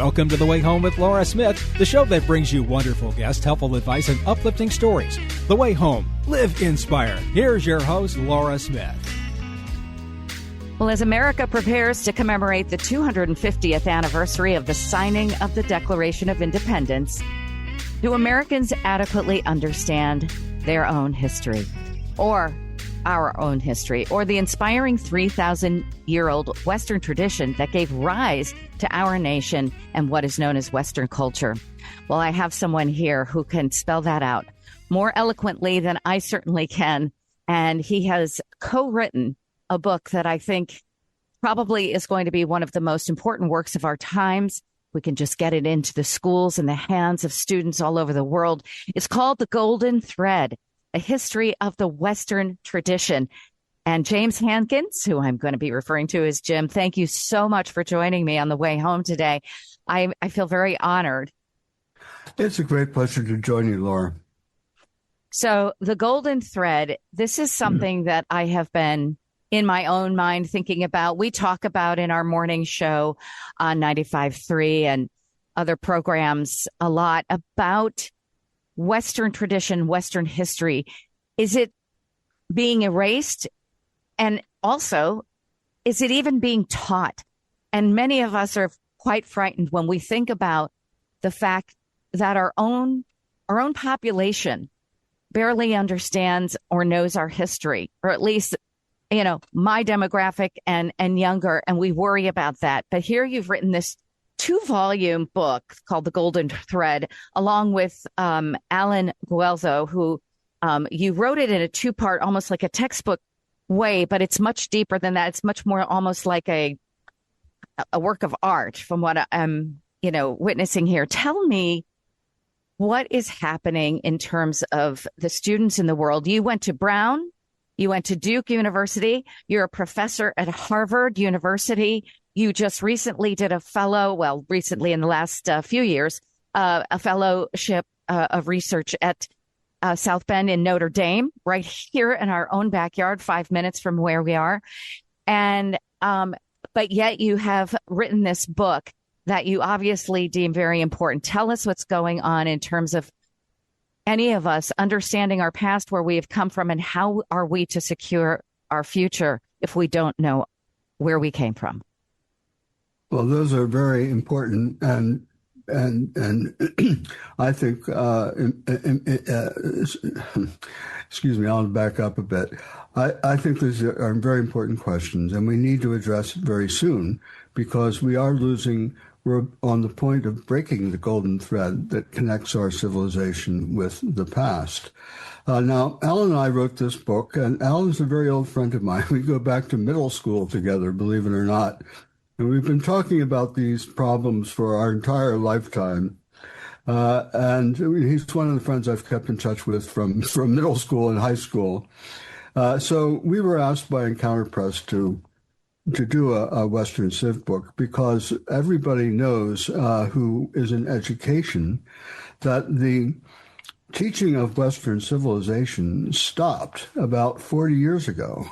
Welcome to The Way Home with Laura Smith, the show that brings you wonderful guests, helpful advice, and uplifting stories. The Way Home. Live inspired. Here's your host, Laura Smith. Well, as America prepares to commemorate the 250th anniversary of the signing of the Declaration of Independence, do Americans adequately understand their own history, or our own history, or the inspiring 3,000-year-old Western tradition that gave rise to our nation and what is known as Western culture? Well, I have someone here who can spell that out more eloquently than I certainly can, and he has co-written a book that I think probably is going to be one of the most important works of our times. We can just get it into the schools and the hands of students all over the world. It's called The Golden Thread, A History of the Western Tradition. And James Hankins, who I'm going to be referring to as Jim, thank you so much for joining me on the way home today. I feel very honored. It's a great pleasure to join you, Laura. So The Golden Thread, this is something that I have been in my own mind thinking about. We talk about in our morning show on 95.3 and other programs a lot about Western tradition, Western history. Is it being erased? And also, is it even being taught? And many of us are quite frightened when we think about the fact that our own population barely understands or knows our history, or at least, my demographic and younger, and we worry about that. But here you've written this 2-volume book called The Golden Thread, along with Alan Guelzo, who you wrote it in a 2-part, almost like a textbook way, but it's much deeper than that. It's much more almost like a work of art from what I'm, witnessing here. Tell me what is happening in terms of the students in the world. You went to Brown, you went to Duke University, you're a professor at Harvard University. You just recently did recently in the last few years, a fellowship of research at South Bend in Notre Dame, right here in our own backyard, 5 minutes from where we are. And but yet you have written this book that you obviously deem very important. Tell us what's going on in terms of any of us understanding our past, where we have come from, and how are we to secure our future if we don't know where we came from? Well, those are very important, and I think, excuse me, I'll back up a bit. I think these are very important questions, and we need to address it very soon, because we're on the point of breaking the golden thread that connects our civilization with the past. Now, Alan and I wrote this book, and Alan's a very old friend of mine. We go back to middle school together, believe it or not. And we've been talking about these problems for our entire lifetime. And he's one of the friends I've kept in touch with from middle school and high school. So we were asked by Encounter Press to do a Western Civ book, because everybody knows who is in education that the teaching of Western civilization stopped about 40 years ago.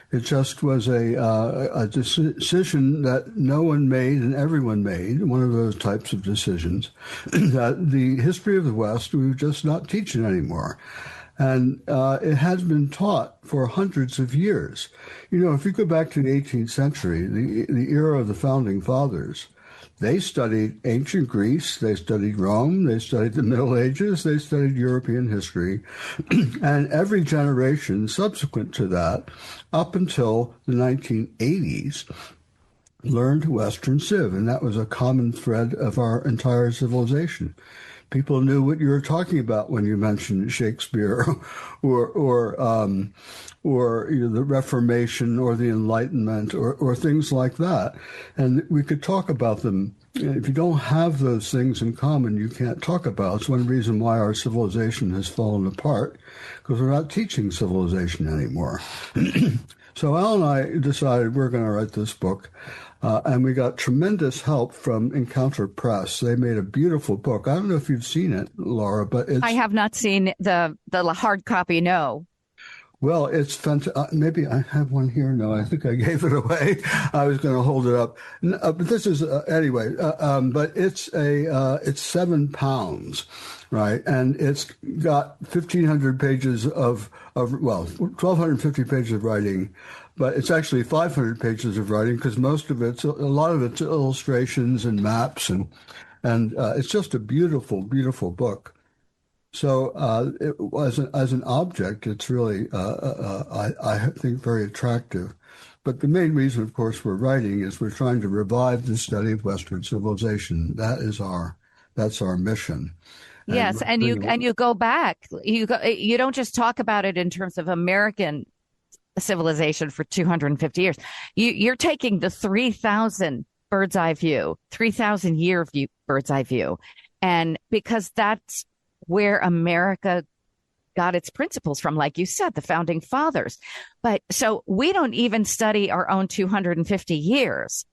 It just was a decision that no one made and everyone made, one of those types of decisions, that the history of the West, we were just not teaching anymore. And it has been taught for hundreds of years. If you go back to the 18th century, the era of the founding fathers, they studied ancient Greece, they studied Rome, they studied the Middle Ages, they studied European history. And every generation subsequent to that, up until the 1980s, learned Western Civ. And that was a common thread of our entire civilization. People knew what you were talking about when you mentioned Shakespeare or the Reformation or the Enlightenment or things like that. And we could talk about them. If you don't have those things in common, you can't talk about it. It's one reason why our civilization has fallen apart, because we're not teaching civilization anymore. So Al and I decided we're going to write this book. And we got tremendous help from Encounter Press. They made a beautiful book. I don't know if you've seen it, Laura, but I have not seen the hard copy, no. Well, it's fantastic. Maybe I have one here. No, I think I gave it away. I was going to hold it up. But this is anyway. But it's 7 pounds, right? And it's got 1,500 pages of 1,250 pages of writing, but it's actually 500 pages of writing because a lot of it's illustrations and maps, and it's just a beautiful, beautiful book. So as an object, it's really, I think, very attractive. But the main reason, of course, we're writing is we're trying to revive the study of Western civilization. That's our mission. Yes, and you go back. You don't just talk about it in terms of American civilization for 250 years. You're taking the 3,000 bird's eye view, 3,000 year view, bird's eye view, and because that's where America got its principles from, like you said, the founding fathers. But so we don't even study our own 250 years.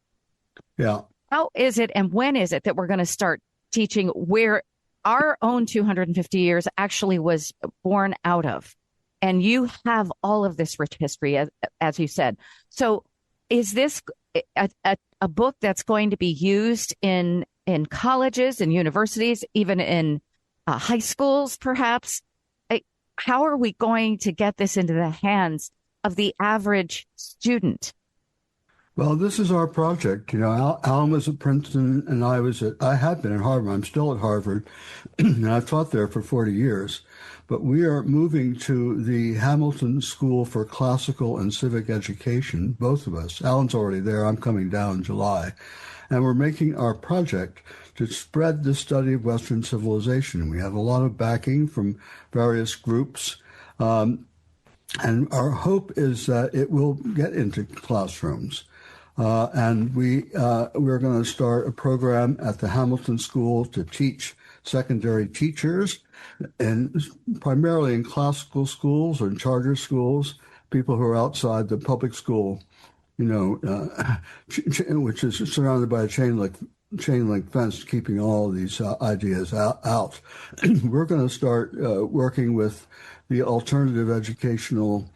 Yeah. How is it and when is it that we're going to start teaching where our own 250 years actually was born out of? And you have all of this rich history, as you said. So is this a book that's going to be used in colleges and universities, even in high schools, perhaps? How are we going to get this into the hands of the average student? Well, this is our project. You know, Alan was at Princeton, and I had been at Harvard. I'm still at Harvard, and I've taught there for 40 years. But we are moving to the Hamilton School for Classical and Civic Education, both of us. Alan's already there. I'm coming down in July. And we're making our project to spread the study of Western civilization. We have a lot of backing from various groups. And our hope is that it will get into classrooms. And we're going to start a program at the Hamilton School to teach secondary teachers, and primarily in classical schools or in charter schools, people who are outside the public school, which is surrounded by a chain link fence, keeping all of these ideas out. We're going to start working with the alternative educational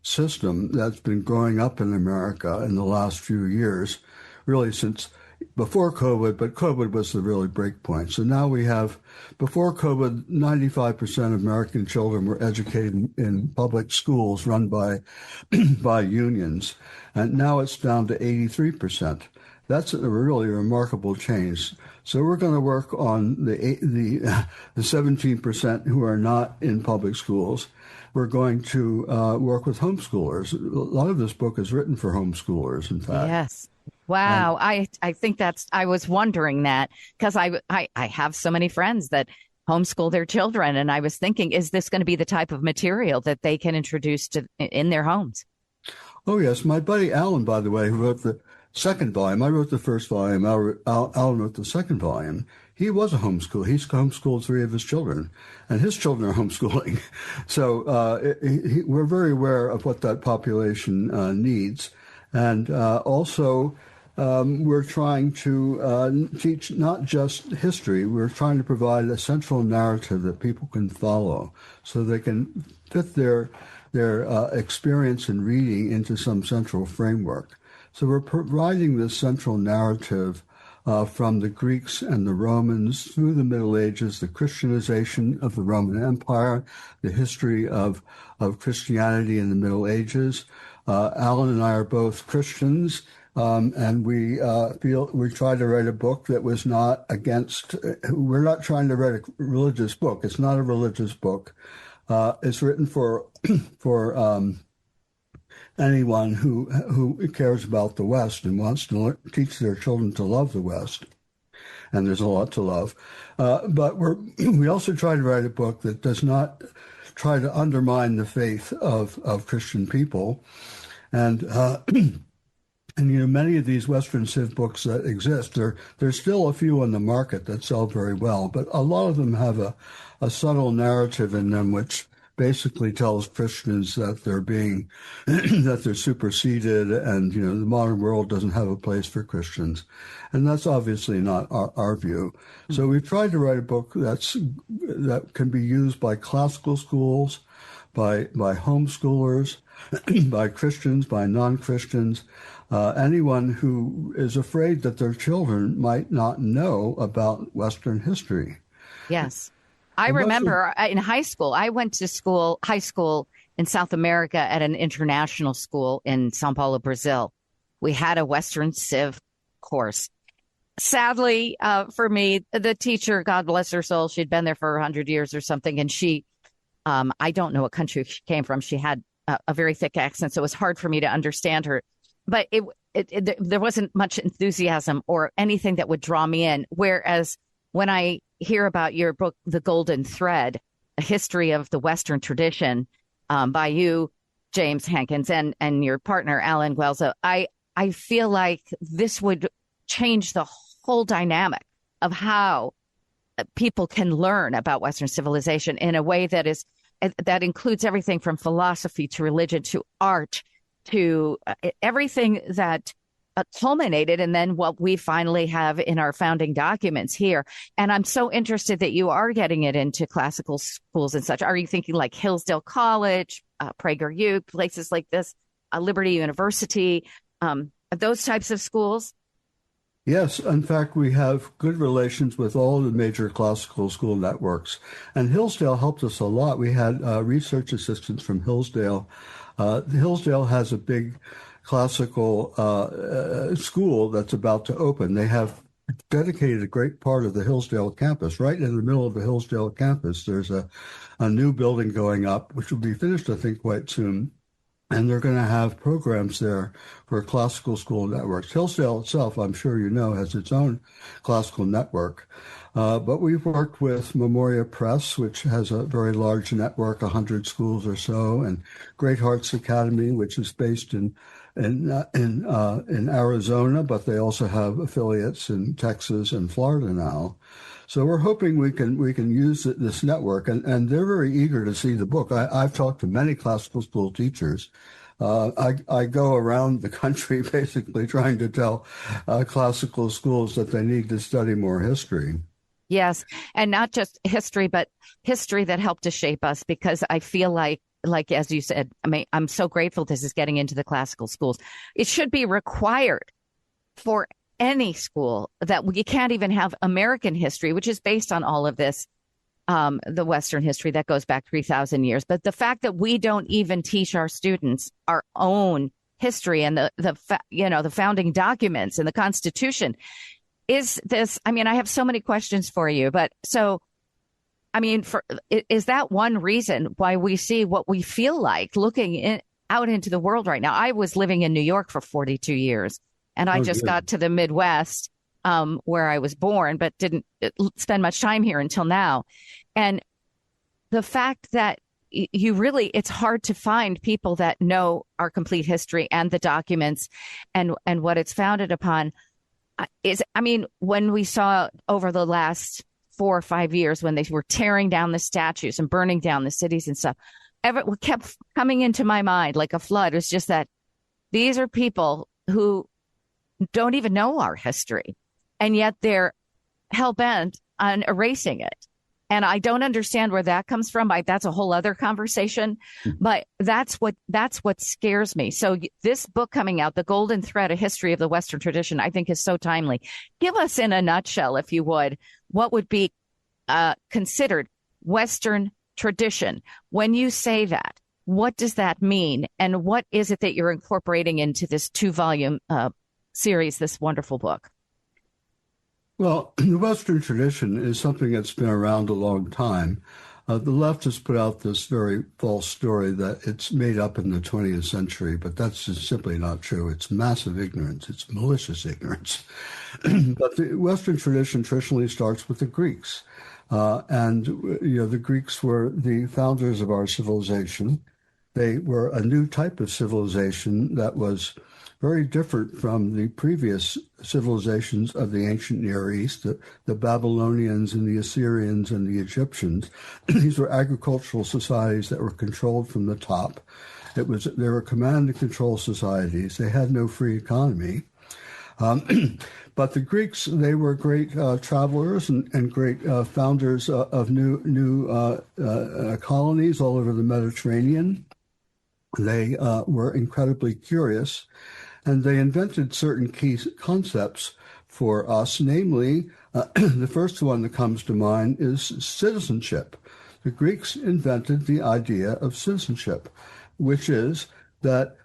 system that's been growing up in America in the last few years, really since before COVID, but COVID was the really break point. So now we have, before COVID, 95% of American children were educated in public schools run by unions, and now it's down to 83%. That's a really remarkable change. So we're going to work on the 17% who are not in public schools. We're going to work with homeschoolers. A lot of this book is written for homeschoolers, in fact. Yes. Wow. I think I was wondering that because I have so many friends that homeschool their children. And I was thinking, is this going to be the type of material that they can introduce in their homes? Oh, yes. My buddy Alan, by the way, who wrote the second volume. I wrote the first volume. Alan wrote the second volume. He was a homeschooler. He's homeschooled 3 of his children, and his children are homeschooling. So we're very aware of what that population needs. And also, we're trying to teach not just history. We're trying to provide a central narrative that people can follow so they can fit their experience in reading into some central framework. So we're providing this central narrative from the Greeks and the Romans through the Middle Ages, the Christianization of the Roman Empire, the history of Christianity in the Middle Ages. Alan and I are both Christians, and we tried to write a book that was not against. We're not trying to write a religious book. It's not a religious book. It's written for anyone who cares about the West and wants to teach their children to love the West. And there's a lot to love. But we also try to write a book that does not try to undermine the faith of Christian people. And many of these Western Civ books that exist, there's still a few on the market that sell very well, but a lot of them have a subtle narrative in them which basically tells Christians that they're being that they're superseded, and the modern world doesn't have a place for Christians, and that's obviously not our view. So we've tried to write a book that can be used by classical schools, by homeschoolers, by Christians, by non-Christians, anyone who is afraid that their children might not know about Western history. Yes. I remember in high school, I went to high school in South America at an international school in Sao Paulo, Brazil. We had a Western Civ course. Sadly, for me, the teacher, God bless her soul, she'd been there for 100 years or something. And she, I don't know what country she came from. She had a very thick accent, so it was hard for me to understand her. But there wasn't much enthusiasm or anything that would draw me in. Whereas when I hear about your book, The Golden Thread, A History of the Western Tradition, by you, James Hankins, and your partner, Alan Guelzo, I feel like this would change the whole dynamic of how people can learn about Western civilization in a way that includes everything from philosophy to religion to art to everything that culminated and then what we finally have in our founding documents here. And I'm so interested that you are getting it into classical schools and such. Are you thinking like Hillsdale College, PragerU, places like this, Liberty University, those types of schools? Yes, in fact, we have good relations with all the major classical school networks. And Hillsdale helped us a lot. We had research assistants from Hillsdale. Hillsdale has a big classical school that's about to open. They have dedicated a great part of the Hillsdale campus. Right in the middle of the Hillsdale campus, there's a new building going up, which will be finished, I think, quite soon. And they're going to have programs there for classical school networks. Hillsdale itself, I'm sure you know, has its own classical network. But we've worked with Memoria Press, which has a very large network, 100 schools or so, and Great Hearts Academy, which is based in Arizona, but they also have affiliates in Texas and Florida now. So we're hoping we can use this network, and they're very eager to see the book. I've talked to many classical school teachers. I go around the country basically trying to tell classical schools that they need to study more history. Yes, and not just history, but history that helped to shape us, because I feel like as you said, I mean, I'm so grateful this is getting into the classical schools. It should be required for any school that we can't even have American history, which is based on all of this, the Western history that goes back 3,000 years. But the fact that we don't even teach our students our own history and the founding documents and the Constitution is this. I mean, I have so many questions for you, but so, I mean, is that one reason why we see what we feel like looking out into the world right now? I was living in New York for 42 years. And I just got to the Midwest, where I was born, but didn't spend much time here until now. And the fact that it's hard to find people that know our complete history and the documents and what it's founded upon when we saw over the last 4 or 5 years when they were tearing down the statues and burning down the cities and stuff, what kept coming into my mind like a flood was just that these are people who don't even know our history, and yet they're hell-bent on erasing it. And I don't understand where that comes from. That's a whole other conversation, but that's what scares me. So this book coming out, The Golden Thread, A History of the Western Tradition, I think is so timely. Give us in a nutshell, if you would, what would be considered Western tradition. When you say that, what does that mean? And what is it that you're incorporating into this 2-volume series, this wonderful book? Well, the Western tradition is something that's been around a long time. The left has put out this very false story that it's made up in the 20th century, but that's just simply not true. It's massive ignorance. It's malicious ignorance. But the Western tradition traditionally starts with the Greeks. The Greeks were the founders of our civilization. They were a new type of civilization that was very different from the previous civilizations of the ancient Near East, the Babylonians and the Assyrians and the Egyptians. These were agricultural societies that were controlled from the top. They were command and control societies. They had no free economy. But the Greeks, they were great travelers and great founders of new colonies all over the Mediterranean. They were incredibly curious, and they invented certain key concepts for us, namely, the first one that comes to mind is citizenship. The Greeks invented the idea of citizenship, which is that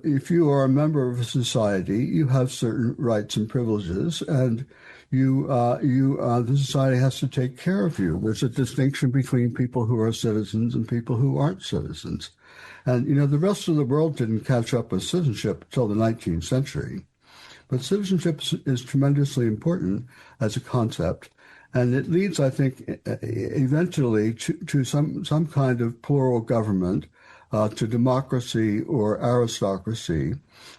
if you are a member of a society, you have certain rights and privileges, and the society has to take care of you. There's a distinction between people who are citizens and people who aren't citizens. And, the rest of the world didn't catch up with citizenship until the 19th century. But citizenship is tremendously important as a concept. And it leads, I think, eventually to some kind of plural government, to democracy or aristocracy,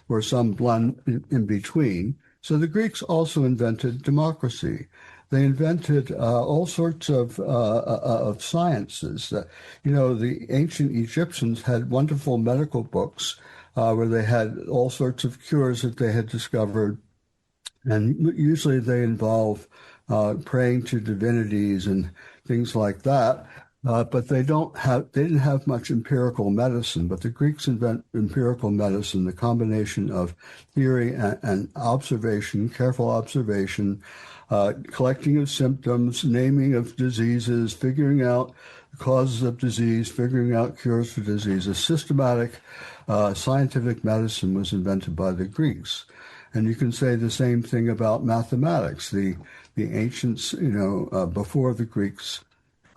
or some blend in between. So the Greeks also invented democracy. They invented all sorts of sciences. The ancient Egyptians had wonderful medical books where they had all sorts of cures that they had discovered, and usually they involve praying to divinities and things like that. But they didn't have much empirical medicine. But the Greeks invent empirical medicine, the combination of theory and observation, careful observation, collecting of symptoms, naming of diseases, figuring out the causes of disease, figuring out cures for diseases. Systematic scientific medicine was invented by the Greeks. And you can say the same thing about mathematics. The ancients, before the Greeks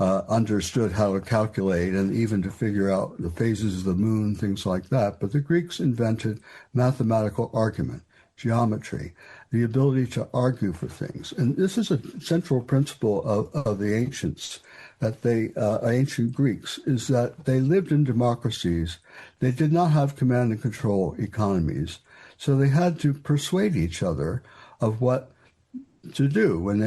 understood how to calculate and even to figure out the phases of the moon, things like that. But the Greeks invented mathematical argument, geometry, the ability to argue for things. And this is a central principle of the ancients, that ancient Greeks, is that they lived in democracies. They did not have command and control economies. So they had to persuade each other of what to do. In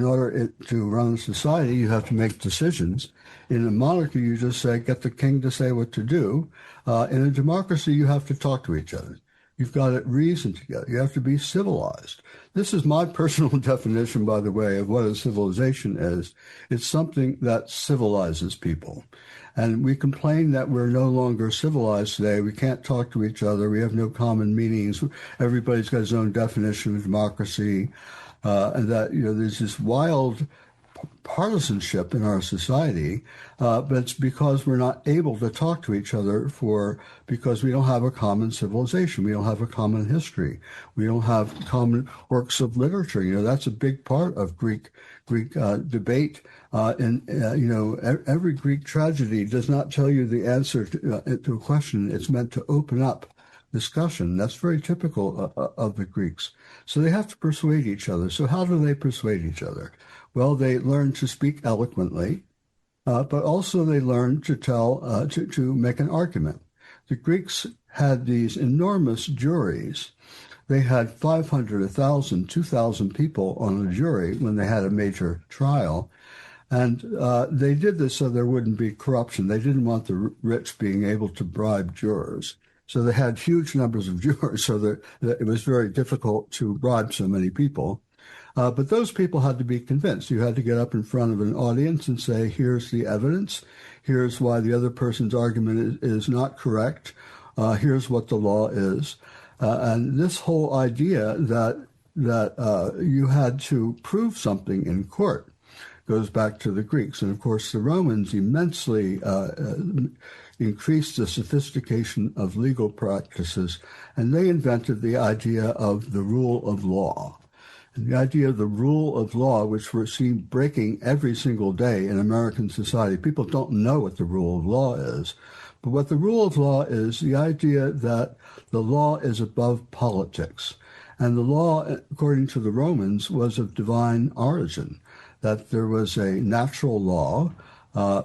order to run a society, you have to make decisions. In a monarchy, you just say, get the king to say what to do. In a democracy, you have to talk to each other. You've got to reason together. You have to be civilized. This is my personal definition, by the way, of what a civilization is. It's something that civilizes people. And we complain that we're no longer civilized today. We can't talk to each other. We have no common meanings. Everybody's got his own definition of democracy. And that, there's this wild partisanship in our society, but it's because we're not able to talk to each other because we don't have a common civilization. We don't have a common history. We don't have common works of literature. That's a big part of Greek debate. Every Greek tragedy does not tell you the answer to a question. It's meant to open up discussion. That's very typical of the Greeks. So they have to persuade each other. So how do they persuade each other? Well, they learn to speak eloquently, but also they learn to to make an argument. The Greeks had these enormous juries. They had 500, 1,000, 2,000 people on a jury when they had a major trial. And they did this so there wouldn't be corruption. They didn't want the rich being able to bribe jurors. So they had huge numbers of jurors, so that it was very difficult to bribe so many people. But those people had to be convinced. You had to get up in front of an audience and say, here's the evidence. Here's why the other person's argument is not correct. Here's what the law is. And this whole idea that you had to prove something in court goes back to the Greeks. And, of course, the Romans immensely increased the sophistication of legal practices, and they invented the idea of the rule of law. And the idea of the rule of law, which we're seeing breaking every single day in American society. People don't know what the rule of law is. But what the rule of law is, the idea that the law is above politics. And the law, according to the Romans, was of divine origin, that there was a natural law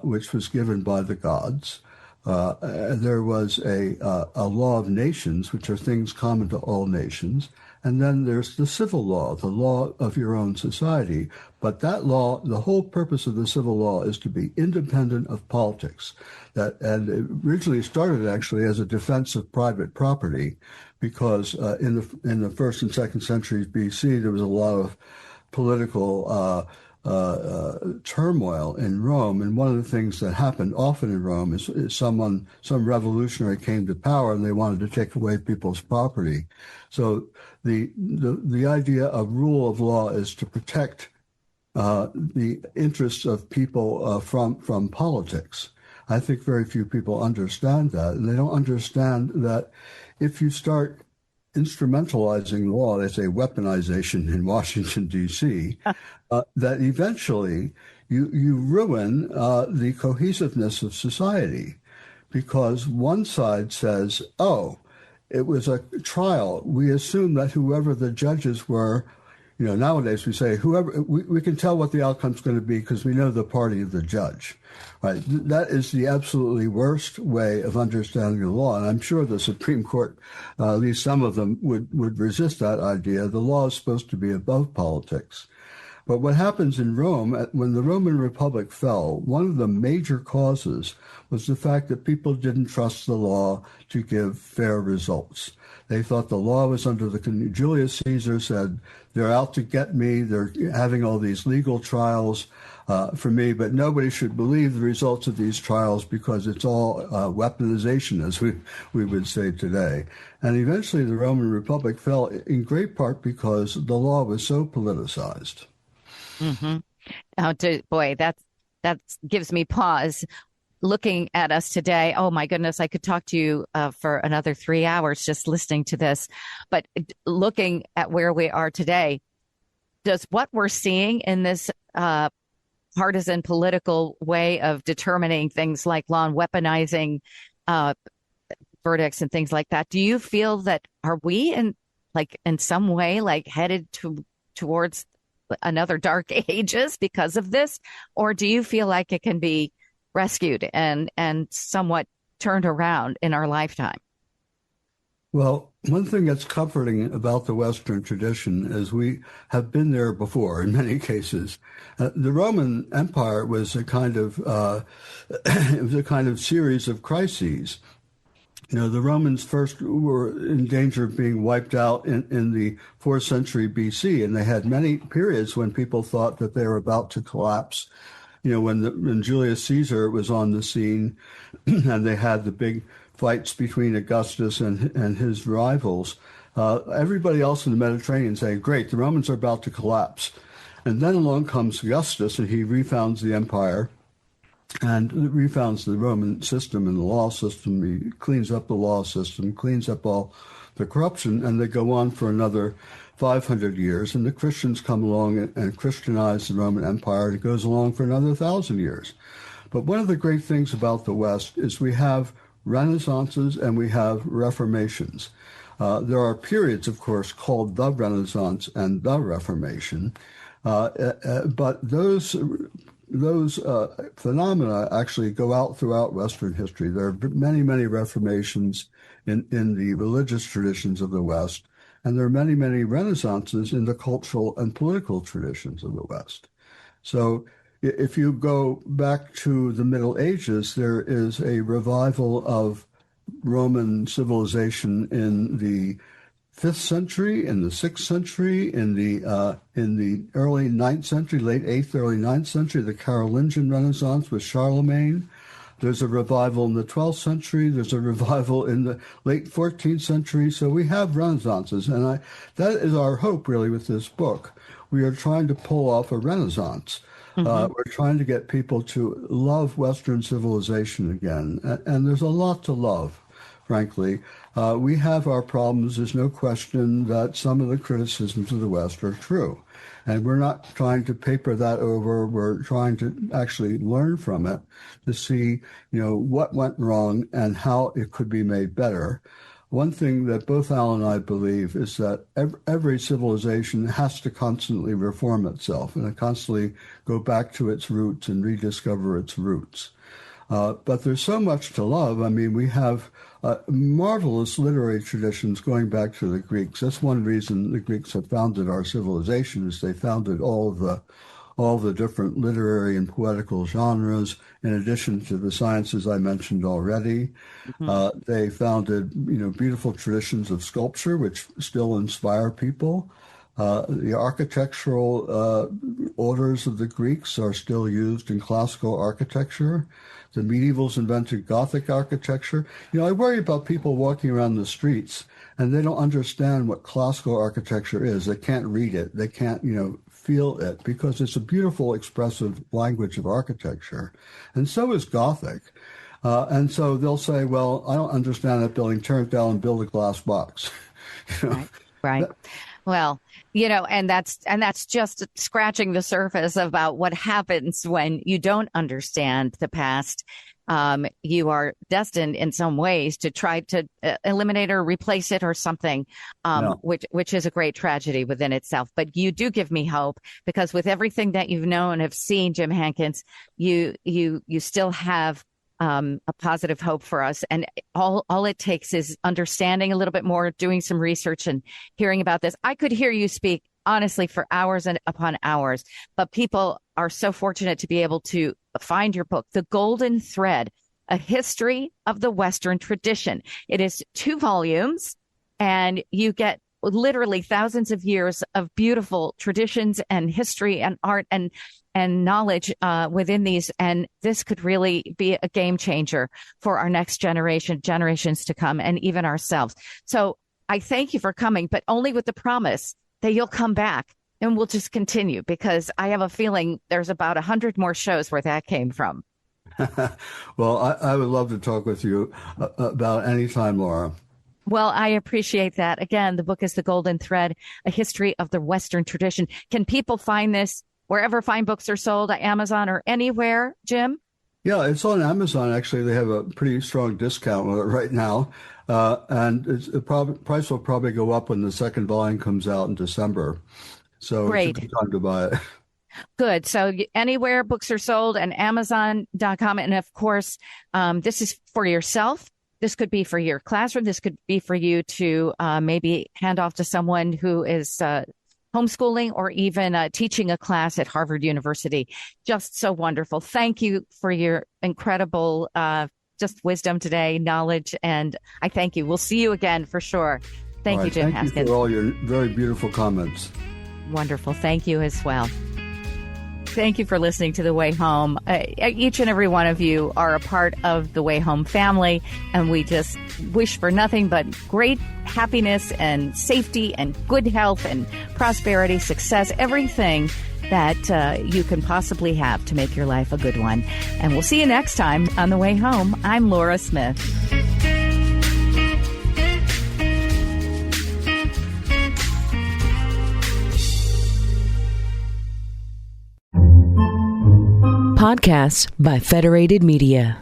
which was given by the gods, there was a law of nations, which are things common to all nations. And then there's the civil law, the law of your own society. But that law, the whole purpose of the civil law is to be independent of politics. And it originally started actually as a defense of private property, because in the first and second centuries BC, there was a lot of political turmoil in Rome, and one of the things that happened often in Rome is some revolutionary came to power and they wanted to take away people's property. So the idea of rule of law is to protect the interests of people from politics. I think very few people understand that, and they don't understand that if you start instrumentalizing law, they say weaponization in Washington, D.C., that eventually you ruin the cohesiveness of society, because one side says, oh, it was a trial. We assume that whoever the judges were, nowadays we say we can tell what the outcome's going to be because we know the party of the judge. Right. That is the absolutely worst way of understanding the law. And I'm sure the Supreme Court, at least some of them, would resist that idea. The law is supposed to be above politics. But what happens in Rome, when the Roman Republic fell, one of the major causes was the fact that people didn't trust the law to give fair results. They thought the law was under the Julius Caesar said, they're out to get me, they're having all these legal trials for me, but nobody should believe the results of these trials because it's all weaponization, as we would say today. And eventually the Roman Republic fell in great part because the law was so politicized. Mm-hmm. Oh, boy, that gives me pause. Looking at us today, oh my goodness, I could talk to you for another 3 hours just listening to this. But looking at where we are today, does what we're seeing in this partisan political way of determining things like law and weaponizing verdicts and things like that, do you feel that are we in some way headed towards another dark ages because of this, or do you feel like it can be rescued and somewhat turned around in our lifetime? Well, one thing that's comforting about the Western tradition is we have been there before in many cases. The Roman Empire was a kind of series of crises. The Romans first were in danger of being wiped out in the 4th century BC, and they had many periods when people thought that they were about to collapse. When Julius Caesar was on the scene and they had the big fights between Augustus and his rivals, everybody else in the Mediterranean saying, great, the Romans are about to collapse. And then along comes Augustus, and he refounds the empire and refounds the Roman system and the law system. He cleans up the law system, cleans up all the corruption, and they go on for another 500 years, and the Christians come along and Christianize the Roman Empire, and it goes along for another 1,000 years. But one of the great things about the West is we have Renaissances and we have Reformations. There are periods, of course, called the Renaissance and the Reformation, but those phenomena actually go out throughout Western history. There are many, many Reformations in the religious traditions of the West, and there are many, many Renaissances in the cultural and political traditions of the West. So if you go back to the Middle Ages, there is a revival of Roman civilization in the 5th century, in the 6th century, in the early 9th century, late 8th, early 9th century, the Carolingian Renaissance with Charlemagne. There's a revival in the 12th century. There's a revival in the late 14th century. So we have Renaissances, and that is our hope, really, with this book. We are trying to pull off a Renaissance. Mm-hmm. We're trying to get people to love Western civilization again, and there's a lot to love, frankly. We have our problems. There's no question that some of the criticisms of the West are true. And we're not trying to paper that over. We're trying to actually learn from it to see, what went wrong and how it could be made better. One thing that both Al and I believe is that every civilization has to constantly reform itself and constantly go back to its roots and rediscover its roots. But there's so much to love. I mean, we have marvelous literary traditions going back to the Greeks. That's one reason the Greeks have founded our civilization, is they founded all the different literary and poetical genres, in addition to the sciences I mentioned already. Mm-hmm. They founded, beautiful traditions of sculpture, which still inspire people. The architectural orders of the Greeks are still used in classical architecture. The medievals invented Gothic architecture. I worry about people walking around the streets and they don't understand what classical architecture is. They can't read it. They can't, feel it, because it's a beautiful, expressive language of architecture. And so is Gothic. And so they'll say, well, I don't understand that building. Tear it down and build a glass box. Right. Well, and that's just scratching the surface about what happens when you don't understand the past. You are destined in some ways to try to eliminate or replace it or something, which is a great tragedy within itself. But you do give me hope, because with everything that you've known and have seen, Jim Hankins, you still have a positive hope for us. And all it takes is understanding a little bit more, doing some research and hearing about this. I could hear you speak honestly for hours and upon hours, but people are so fortunate to be able to find your book, The Golden Thread, A History of the Western Tradition. It is 2 volumes, and you get literally thousands of years of beautiful traditions and history and art and knowledge within these. And this could really be a game changer for our next generations to come, and even ourselves. So I thank you for coming, but only with the promise that you'll come back and we'll just continue, because I have a feeling there's about 100 more shows where that came from. Well, I would love to talk with you about any time, Laura. Well, I appreciate that. Again, the book is The Golden Thread, A History of the Western Tradition. Can people find this wherever fine books are sold, at Amazon or anywhere, Jim? Yeah, it's on Amazon. Actually, they have a pretty strong discount on it right now. And the price will probably go up when the second volume comes out in December. So Great. It's a good time to buy it. Good. So anywhere books are sold, and Amazon.com. And of course, this is for yourself. This could be for your classroom. This could be for you to maybe hand off to someone who is homeschooling, or even teaching a class at Harvard University. Just so wonderful. Thank you for your incredible just wisdom today, knowledge, and I thank you. We'll see you again for sure. Thank you, Jim Haskins. Thank you for all your very beautiful comments. Wonderful. Thank you as well. Thank you for listening to The Way Home. Each and every one of you are a part of the Way Home family, and we just wish for nothing but great happiness and safety and good health and prosperity, success, everything that you can possibly have to make your life a good one. And we'll see you next time on The Way Home. I'm Laura Smith. Podcasts by Federated Media.